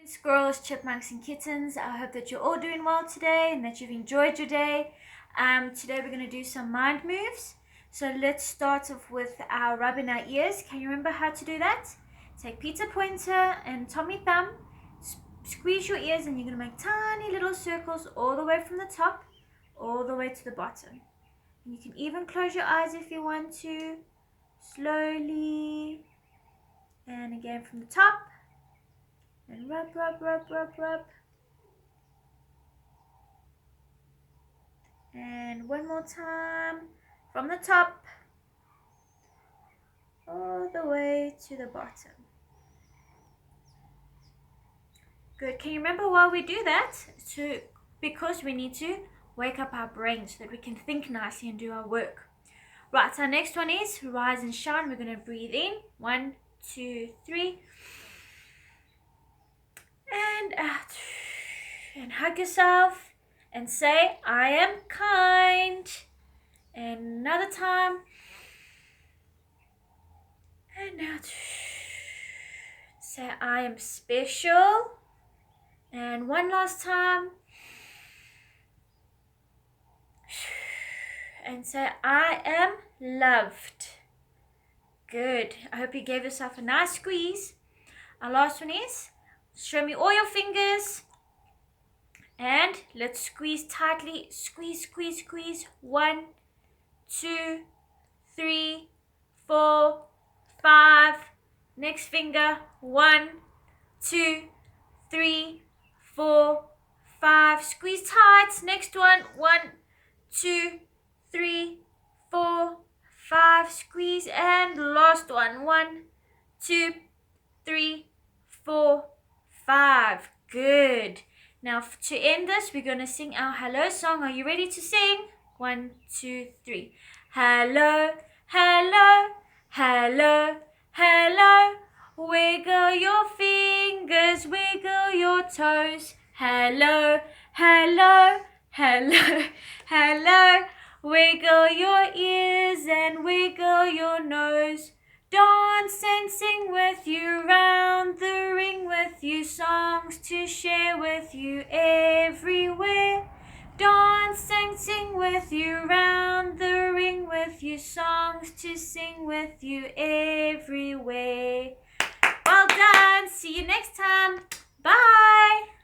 Squirrels, chipmunks, and kittens. I hope that you're all doing well today and that you've enjoyed your day. Today we're going to do some mind moves. So let's start off with our rubbing our ears. Can you remember how to do that? Take Peter Pointer and Tommy Thumb, squeeze your ears, and you're going to make tiny little circles all the way from the top, all the way to the bottom. And you can even close your eyes if you want to, slowly, and again from the top. And rub, rub, rub, rub, rub. And one more time from the top all the way to the bottom. Good. Can you remember why we do that? Because we need to wake up our brain so that we can think nicely and do our work. Right, so our next one is rise and shine. We're going to breathe in. 1, 2, 3. And out. And hug yourself and say, I am kind. And another time. And out. Say, I am special. And one last time. And say, I am loved. Good. I hope you gave yourself a nice squeeze. Our last one is, show me all your fingers. And let's squeeze tightly. Squeeze, squeeze, squeeze. 1, 2, 3, 4, 5. Next finger. 1, 2, 3, 4, 5. Squeeze tight. Next one. 1, 2, 3, 4, 5. Squeeze. And last one. 1, 2, 3, 4, 5. Good. Now to end this, we're going to sing our hello song. Are you ready to sing? 1, 2, 3. Hello, hello, hello, hello. Wiggle your fingers, wiggle your toes. Hello, hello, hello, hello. Wiggle your ears and wiggle your nose. Dance and sing with you, round the ring with you, songs to share with you everywhere. Dance and sing with you, round the ring with you, songs to sing with you everywhere. Well done. See you next time. Bye.